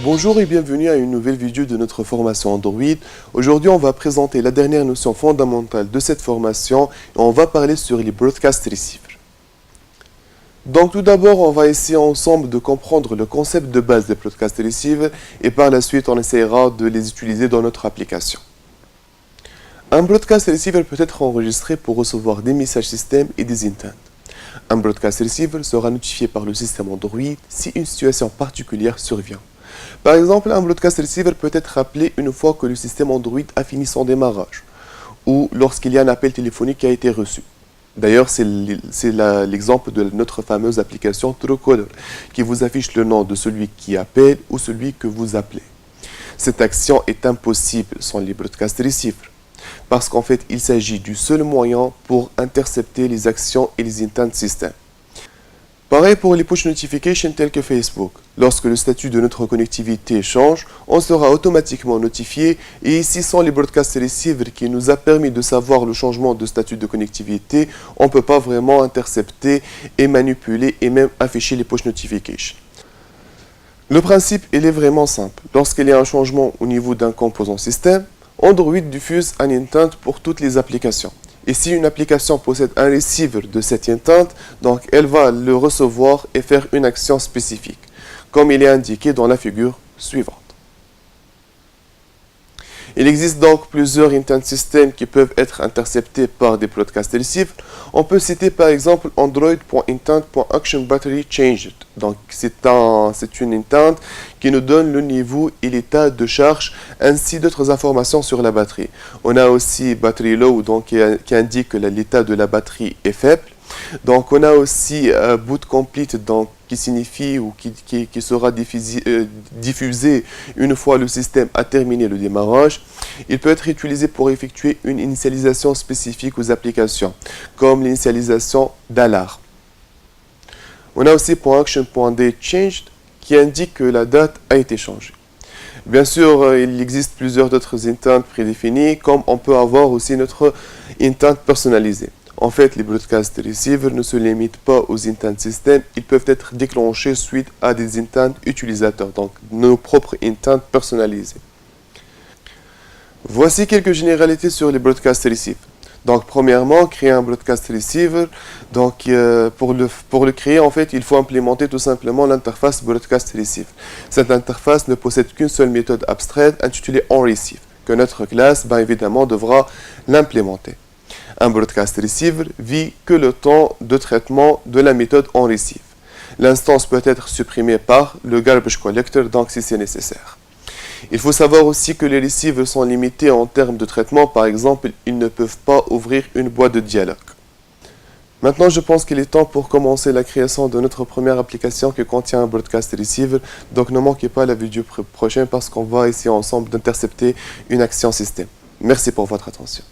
Bonjour et bienvenue à une nouvelle vidéo de notre formation Android. Aujourd'hui, on va présenter la dernière notion fondamentale de cette formation et on va parler sur les broadcast receivers. Donc tout d'abord, on va essayer ensemble de comprendre le concept de base des broadcast receivers et par la suite, on essaiera de les utiliser dans notre application. Un broadcast receiver peut être enregistré pour recevoir des messages système et des intents. Un broadcast receiver sera notifié par le système Android si une situation particulière survient. Par exemple, un broadcast receiver peut être appelé une fois que le système Android a fini son démarrage ou lorsqu'il y a un appel téléphonique qui a été reçu. D'ailleurs, c'est l'exemple de notre fameuse application Truecaller qui vous affiche le nom de celui qui appelle ou celui que vous appelez. Cette action est impossible sans les broadcast receivers parce qu'en fait, il s'agit du seul moyen pour intercepter les actions et les intents système. Pareil pour les push notifications tels que Facebook. Lorsque le statut de notre connectivité change, on sera automatiquement notifié et ici sans les broadcast receivers qui nous a permis de savoir le changement de statut de connectivité, on ne peut pas vraiment intercepter et manipuler et même afficher les push notifications. Le principe, il est vraiment simple. Lorsqu'il y a un changement au niveau d'un composant système, Android diffuse un intent pour toutes les applications. Et si une application possède un receiver de cet intent, donc elle va le recevoir et faire une action spécifique, comme il est indiqué dans la figure suivante. Il existe donc plusieurs intent systems qui peuvent être interceptés par des broadcast receivers. On peut citer par exemple android.intent.actionBattery.changed. Donc c'est une intent qui nous donne le niveau et l'état de charge ainsi d'autres informations sur la batterie. On a aussi battery low donc qui indique que l'état de la batterie est faible. Donc on a aussi boot complete donc qui signifie ou qui sera diffusé une fois le système a terminé le démarrage. Il peut être utilisé pour effectuer une initialisation spécifique aux applications, comme l'initialisation d'alarme. On a aussi .action.dateChanged qui indique que la date a été changée. Bien sûr, il existe plusieurs d'autres intents prédéfinis, comme on peut avoir aussi notre intent personnalisé. En fait, les broadcast receivers ne se limitent pas aux intents système, ils peuvent être déclenchés suite à des intents utilisateurs, donc nos propres intents personnalisés. Voici quelques généralités sur les broadcast receivers. Donc, premièrement, créer un broadcast receiver. Donc, pour le créer, en fait, il faut implémenter tout simplement l'interface broadcast receiver. Cette interface ne possède qu'une seule méthode abstraite intitulée onReceive, que notre classe, évidemment, devra l'implémenter. Un broadcast receiver vit que le temps de traitement de la méthode onReceive. L'instance peut être supprimée par le garbage collector, donc si c'est nécessaire. Il faut savoir aussi que les receivers sont limités en termes de traitement. Par exemple, ils ne peuvent pas ouvrir une boîte de dialogue. Maintenant, je pense qu'il est temps pour commencer la création de notre première application qui contient un broadcast receiver. Donc, ne manquez pas la vidéo prochaine parce qu'on va essayer ensemble d'intercepter une action système. Merci pour votre attention.